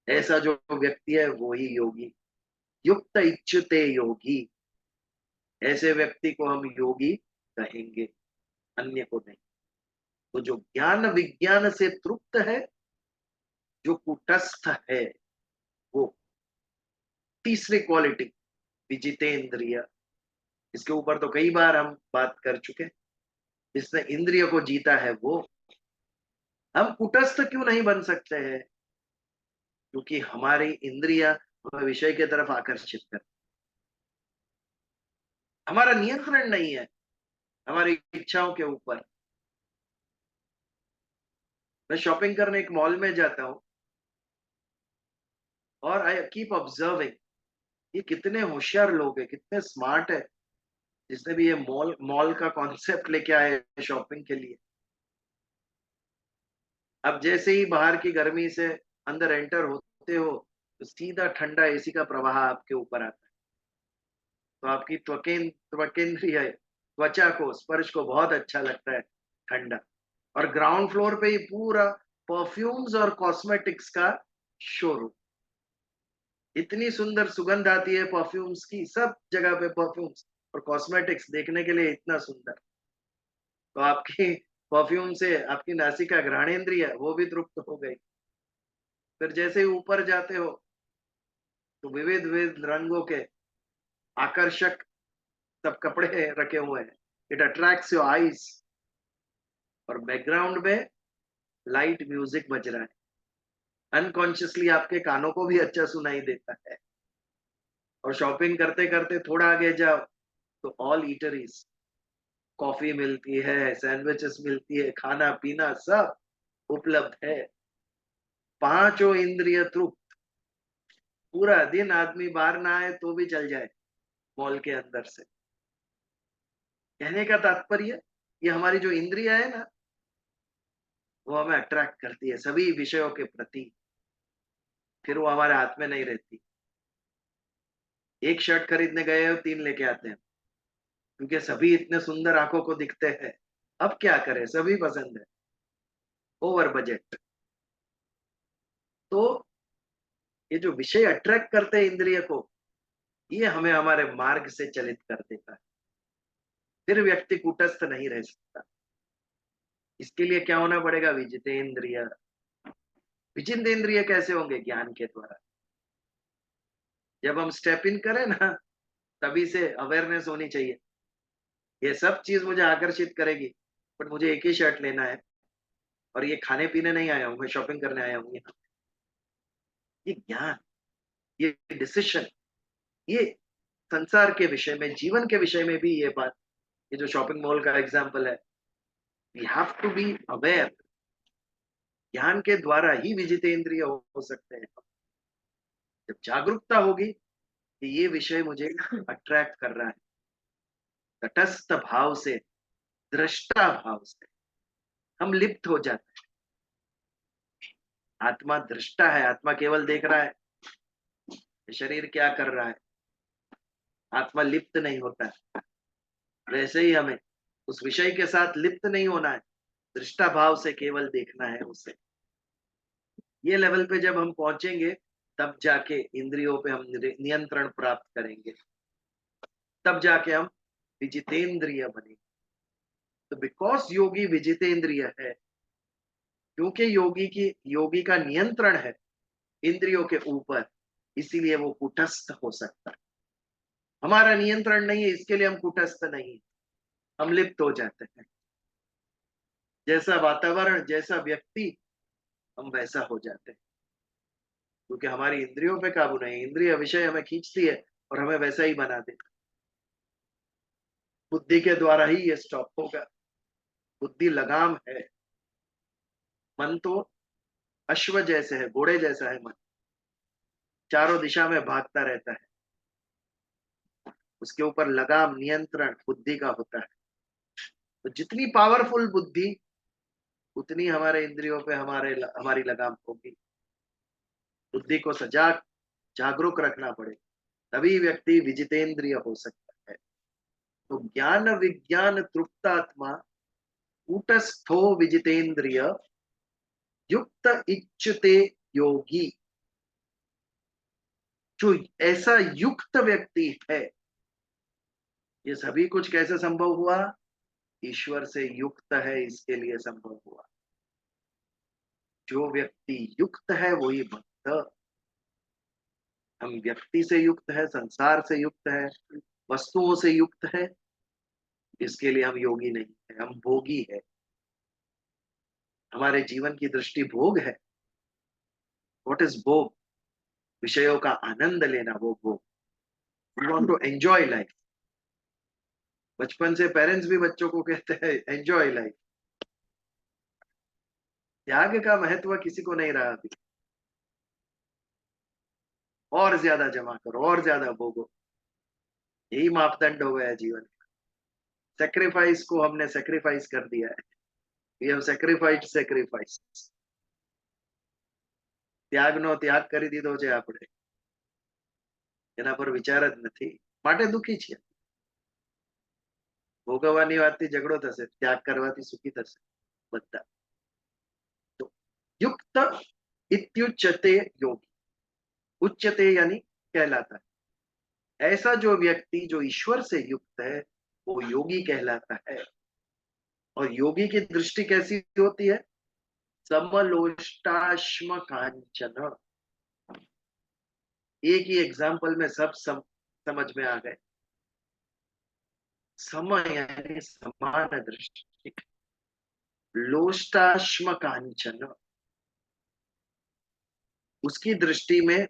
ऐसा जो व्यक्ति है वो ही योगी। युक्त इच्छुते योगी, ऐसे व्यक्ति को हम योगी कहेंगे, अन्य को नहीं। तो जो ज्ञान विज्ञान से तृप्त है, जो कुटस्थ है, वो तीसरी क्वालिटी विजितेंद्रिय, इसके ऊपर तो कई बार हम बात कर चुके। जिसने इंद्रिय को जीता है वो। हम कुटस्थ क्यों नहीं बन सकते हैं? क्योंकि हमारी इंद्रिया हमें विषय की तरफ आकर्षित कर, हमारा नियंत्रण नहीं है हमारी इच्छाओं के ऊपर। मैं शॉपिंग करने एक मॉल में जाता हूं और आई कीप ऑब्जर्विंग, ये कितने होशियार लोग हैं, कितने स्मार्ट है, जिसने भी ये मॉल मॉल का कॉन्सेप्ट लेके आए हैं शॉपिंग के लिए। अब जैसे ही बाहर की गर्मी से अंदर एंटर होते हो तो सीधा ठंडा एसी का प्रवाह आपके ऊपर आता है। तो आपकी त्वकेंद्रिय त्वचा को, स्पर्श को बहुत अच्छा लगता है ठंडा। और ग्राउंड फ्लोर पे ही पूरा परफ्यूम्स और कॉस्मेटिक्स का शोरूम। इतनी सुंदर सुगंध आती है परफ्यूम्स की, सब जगह पे परफ्यूम्स और कॉस्मेटिक्स देखने के लिए इतना सुंदर। तो आपकी परफ्यूम से आपकी नासिका घ्राणेन्द्रिय वो भी तृप्त हो गई। फिर जैसे ही ऊपर जाते हो तो विविध विविध रंगों के आकर्षक सब कपड़े रखे हुए हैं। It attracts your eyes. और बैकग्राउंड में लाइट म्यूजिक बज रहा है, अनकॉन्शियसली आपके कानों को भी अच्छा सुनाई देता है। और शॉपिंग करते करते थोड़ा आगे जाओ तो ऑल ईटरीज, कॉफी मिलती है, सैंडविचेस मिलती है, खाना पीना सब उपलब्ध है। पांचों इंद्रिय तृप्त। पूरा दिन आदमी बाहर ना आए तो भी चल जाए मॉल के अंदर से। कहने का तात्पर्य, ये हमारी जो इंद्रिया है ना, वो हमें अट्रैक्ट करती है सभी विषयों के प्रति। फिर वो हमारे हाथ में नहीं रहती। एक शर्ट खरीदने गए हो 3 लेके आते हैं, क्योंकि सभी इतने सुंदर आंखों को दिखते हैं। अब क्या करें, सभी पसंद है, ओवर बजट। तो ये जो विषय अट्रैक्ट करते हैं इंद्रिय को, ये हमें हमारे मार्ग से चलित कर देता है। फिर व्यक्ति कूटस्थ नहीं रह सकता। इसके लिए क्या होना पड़ेगा? विजितेंद्रिय। विजितेंद्रिय कैसे होंगे? ज्ञान के द्वारा। जब हम स्टेप इन करें ना, तभी से अवेयरनेस होनी चाहिए। ये सब चीज मुझे आकर्षित करेगी, बट मुझे एक ही शर्ट लेना है और ये खाने पीने नहीं आया हूं, मैं शॉपिंग करने आया हूं यहाँ। ये ज्ञान, ये डिसीशन, ये संसार के विषय में, जीवन के विषय में भी ये बात, ये जो शॉपिंग मॉल का एग्जाम्पल है, we have to be aware. ज्ञान के द्वारा ही विजितेंद्रिय हो सकते हैं। जब जागरूकता होगी कि ये विषय मुझे अट्रैक्ट कर रहा है, तटस्थ भाव से, दृष्टा भाव से हम लिप्त हो जाते हैं। आत्मा दृष्टा है, आत्मा केवल देख रहा है शरीर क्या कर रहा है। आत्मा लिप्त नहीं होता है। वैसे ही हमें उस विषय के साथ लिप्त नहीं होना है, दृष्टा भाव से केवल देखना है उसे। ये लेवल पे जब हम पहुंचेंगे, तब जाके इंद्रियों पे हम नियंत्रण प्राप्त करेंगे, तब जाके हम विजितेंद्रिय बनेंगे। तो बिकॉज योगी विजितेंद्रिय है, क्योंकि योगी का नियंत्रण है इंद्रियों के ऊपर, इसीलिए वो कुटस्थ हो सकता है। हमारा नियंत्रण नहीं है, इसके लिए हम कुटस्थ नहीं है, हम लिप्त हो जाते हैं। जैसा वातावरण, जैसा व्यक्ति, हम वैसा हो जाते हैं। क्योंकि हमारी इंद्रियों पे काबू नहीं, इंद्रिय विषय हमें खींचती है और हमें वैसा ही बना देती। बुद्धि के द्वारा ही ये स्टॉप होगा। बुद्धि लगाम है। मन तो अश्व जैसे है, घोड़े जैसा है मन, चारों दिशा में भागता रहता है। उसके ऊपर लगाम, नियंत्रण बुद्धि का होता है। तो जितनी पावरफुल बुद्धि, उतनी हमारे इंद्रियों पे हमारी लगाम होगी। बुद्धि को सजाग, जागरूक रखना पड़ेगा, तभी व्यक्ति विजितेंद्रिय हो सकता है। तो ज्ञान विज्ञान तृप्तात्मा कूटस्थो विजितेंद्रिय युक्त इच्छते योगी। जो ऐसा युक्त व्यक्ति है, ये सभी कुछ कैसे संभव हुआ? ईश्वर से युक्त है, इसके लिए संभव हुआ। जो व्यक्ति युक्त है वही भक्त। हम व्यक्ति से युक्त है, संसार से युक्त है, वस्तुओं से युक्त है, इसके लिए हम योगी नहीं है, हम भोगी है। हमारे जीवन की दृष्टि भोग है। व्हाट इज भोग? विषयों का आनंद लेना, वो भोग। We want to enjoy life. बचपन से पेरेंट्स भी बच्चों को कहते हैं एंजॉय लाइफ। त्याग का महत्व किसी को नहीं रहा अभी। और ज्यादा जमा करो, और ज्यादा भोगो, यही मापदंड हो गया जीवन का। सेक्रीफाइस को हमने सेक्रीफाइस कर दिया है। We have sacrificed sacrifice. ત્યાગનો ત્યાગ કરી દીધો છે આપણે, એના પર વિચાર જ નથી, માટે દુખી છીએ। ભોગવવાની વાતથી ઝઘડો થશે, ત્યાગ કરવાથી સુખી થશે બધા। તો युक्त इत्युच्यते योगी। उच्यते यानी कहलाता है। ऐसा जो व्यक्ति जो ईश्वर से युक्त है वो योगी कहलाता है। और योगी की दृष्टि कैसी होती है? समलोष्टाश्म कांचन। एक ही एग्जाम्पल में सब समझ में आ गए। सम यानी समान दृष्टि, लोष्टाश्म कांचन, उसकी दृष्टि में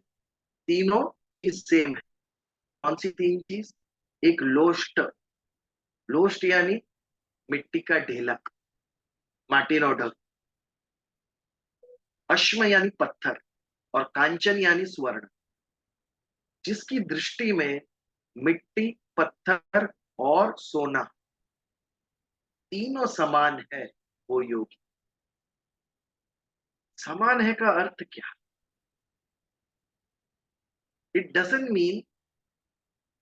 तीनों सेम है। कौन सी तीन चीज? एक लोष्ट, लोष्ट यानी मिट्टी का ढेला, माटीनो ढग। अश्म यानी पत्थर, और कांचन यानी स्वर्ण। जिसकी दृष्टि में मिट्टी, पत्थर और सोना तीनों समान है, वो योगी। समान है का अर्थ क्या? इट डजंट मीन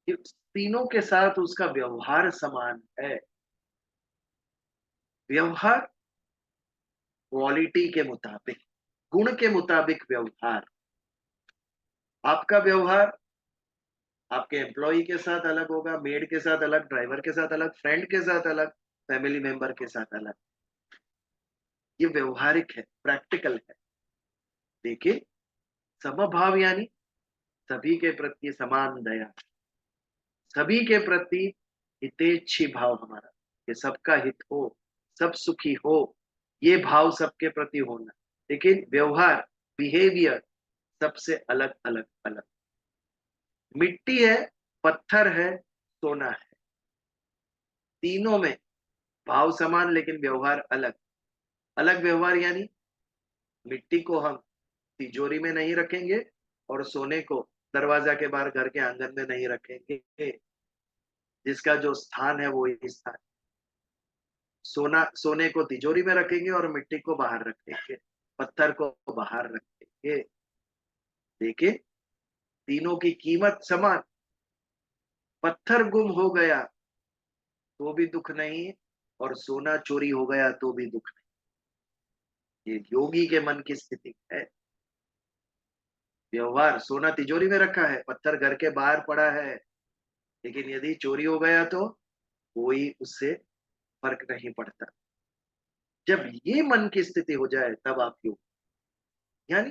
तीनों के साथ उसका व्यवहार समान है। व्यवहार क्वालिटी के मुताबिक, गुण के मुताबिक व्यवहार। आपका व्यवहार आपके एम्प्लॉय के साथ अलग होगा, मेड के साथ अलग, ड्राइवर के साथ अलग, फ्रेंड के साथ अलग, फैमिली मेंबर के साथ अलग। ये व्यवहारिक है, प्रैक्टिकल है। देखिए, समभाव यानी सभी के प्रति समान दया, सभी के प्रति हितेच्छी भाव हमारा, कि सबका हित हो, सब सुखी हो, ये भाव सबके प्रति होना। लेकिन व्यवहार, बिहेवियर सबसे अलग अलग अलग। मिट्टी है, पत्थर है, सोना है, तीनों में भाव समान लेकिन व्यवहार अलग अलग। व्यवहार यानी मिट्टी को हम तिजोरी में नहीं रखेंगे और सोने को दरवाजा के बाहर घर के आंगन में नहीं रखेंगे। जिसका जो स्थान है वो ही स्थान। सोने को तिजोरी में रखेंगे और मिट्टी को बाहर रखेंगे, पत्थर को बाहर रखेंगे। देखिए, तीनों की कीमत समान। पत्थर गुम हो गया तो भी दुख नहीं, और सोना चोरी हो गया तो भी दुख नहीं। ये योगी के मन की स्थिति है। व्यवहार, सोना तिजोरी में रखा है, पत्थर घर के बाहर पड़ा है, लेकिन यदि चोरी हो गया तो कोई उससे फर्क नहीं पड़ता। जब ये मन की स्थिति हो जाए तब आप योग, यानी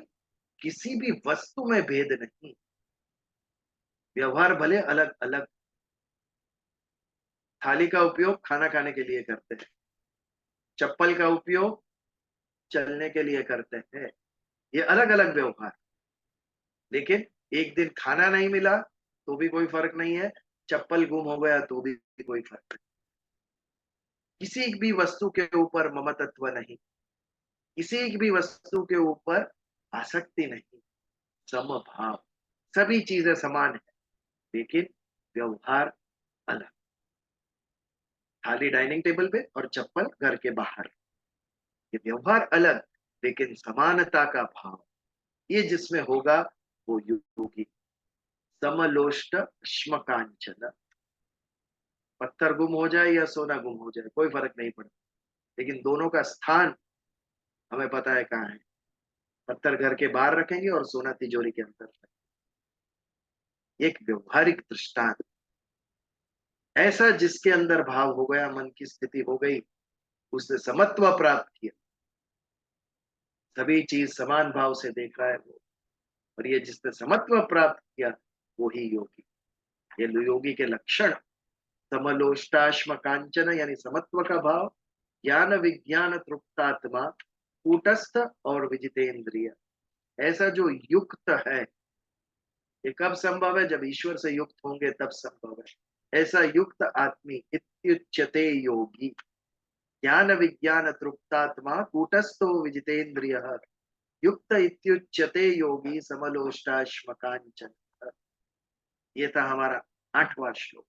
किसी भी वस्तु में भेद नहीं। व्यवहार भले अलग अलग, थाली का उपयोग खाना खाने के लिए करते हैं, चप्पल का उपयोग चलने के लिए करते हैं, ये अलग अलग व्यवहार। लेकिन एक दिन खाना नहीं मिला तो भी कोई फर्क नहीं है, चप्पल गुम हो गया तो भी कोई फर्क नहीं। किसी भी वस्तु के ऊपर ममतत्व नहीं, किसी भी वस्तु के ऊपर आसक्ति नहीं, समभाव। सभी चीजें समान है लेकिन व्यवहार अलग। थाली डाइनिंग टेबल पे और चप्पल घर के बाहर, ये व्यवहार अलग लेकिन समानता का भाव, ये जिसमें होगा वो योगी। समलोष्ट श्मकांचन। पत्थर गुम हो जाए या सोना गुम हो जाए कोई फर्क नहीं पड़ता, लेकिन दोनों का स्थान हमें पता है कहाँ है। पत्थर घर के बाहर रखेंगे और सोना तिजोरी के अंदर रखेंगे। एक व्यवहारिक दृष्टांत। ऐसा जिसके अंदर भाव हो गया, मन की स्थिति हो गई, उसने समत्व प्राप्त किया, सभी चीज समान भाव से देख रहा है वो। और ये जिसने समत्व प्राप्त किया वो ही योगी। ये योगी के लक्षण, समलोष्टाश्म कांचन यानी समत्व का भाव, ज्ञान विज्ञान तृप्तात्मा, कूटस्थ और विजितेंद्रिय। ऐसा जो युक्त है, ये कब संभव है? जब ईश्वर से युक्त होंगे तब संभव है। ऐसा युक्त आत्मी इत्युच्यते योगी, ज्ञान विज्ञान तृप्तात्मा, कूटस्थो विजितेंद्रिय, युक्त इत्युच्यते योगी, समलोष्टाश्म कांचन। ये था हमारा 8वां श्लोक।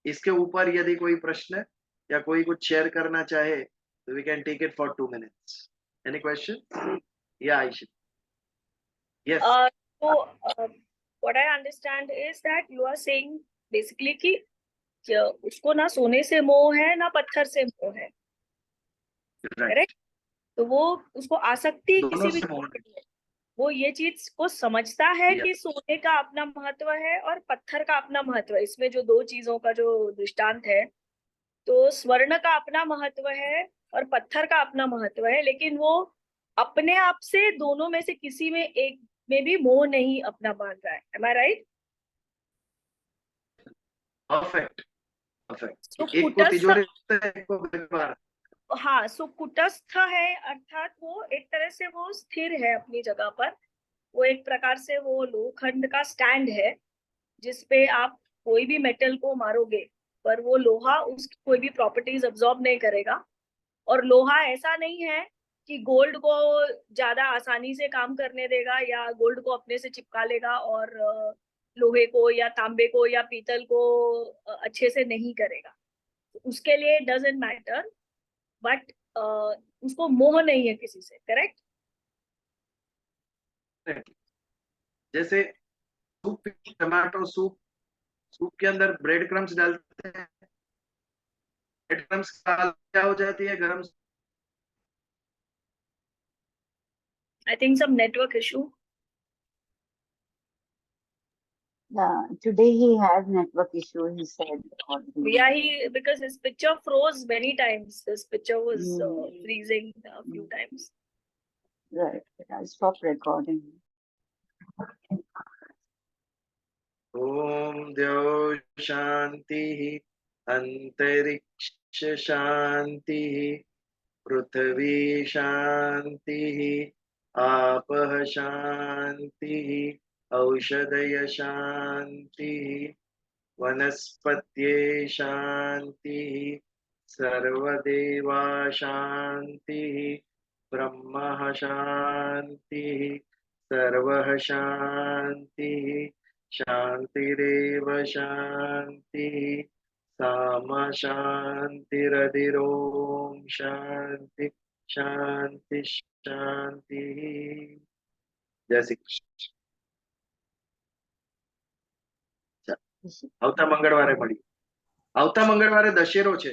इसके ऊपर यदि कोई प्रश्न या कोई कुछ शेयर करना चाहे तो we can take it for 2 minutes. Any question? या Ayesha? Yes. So, what I understand is that you are saying basically कि उसको ना सोने से मोह है ना पत्थर से मोह है, करेक्ट? तो वो उसको आसक्ति दोनों किसी भी से मोह चीज में, वो ये चीज को समझता है Yeah. कि सोने का अपना महत्व है और पत्थर का अपना महत्व है। इसमें जो दो चीजों का जो दृष्टांत है, तो स्वर्ण का अपना महत्व है और पत्थर का अपना महत्व है, लेकिन वो अपने आप से दोनों में से किसी में एक में भी मोह नहीं अपना मान रहा है। Am I right? Perfect perfect. तो एक को कुटस्थ, तिजोरी से, एक को व्यापार। हाँ, सो कुटस्थ है अर्थात वो एक तरह से वो स्थिर है अपनी जगह पर। वो एक प्रकार से वो लोखंड का स्टैंड है जिसपे आप कोई भी मेटल को मारोगे पर वो लोहा उसकी कोई भी प्रॉपर्टीज अब्सॉर्ब नहीं करेगा। और लोहा ऐसा नहीं है कि गोल्ड को ज्यादा आसानी से काम करने देगा या गोल्ड को अपने से चिपका लेगा और लोहे को या तांबे को या पीतल को अच्छे से नहीं करेगा। उसके लिए डजंट मैटर, बट उसको मोह नहीं है किसी से, करेक्ट? जैसे सूप, टमाटो सूप, सूप के अंदर ब्रेड क्रम्स डालते हैं, ब्रेड क्रम्स क्या हो जाती है? गरम। I think some network issue. Today he has network issue, he said. Yeah, because his picture froze many times. His picture was freezing a few times. Right. I'll stop recording. ओम द्यौ शांति, अंतरिक्ष शांति, पृथ्वी शांति, आपः शांति, औषधय शांति, वनस्पत्ये शांति, सर्वदेवा शांति, ब्रह्म शांति, सर्वः शांति, शांतिरेव शांति, सामा शांतिरधिरोम शांति शांति शांति। जय श्री कृष्ण। આવતા મંગળવારે મળી। આવતા મંગળવારે દશેરો છે।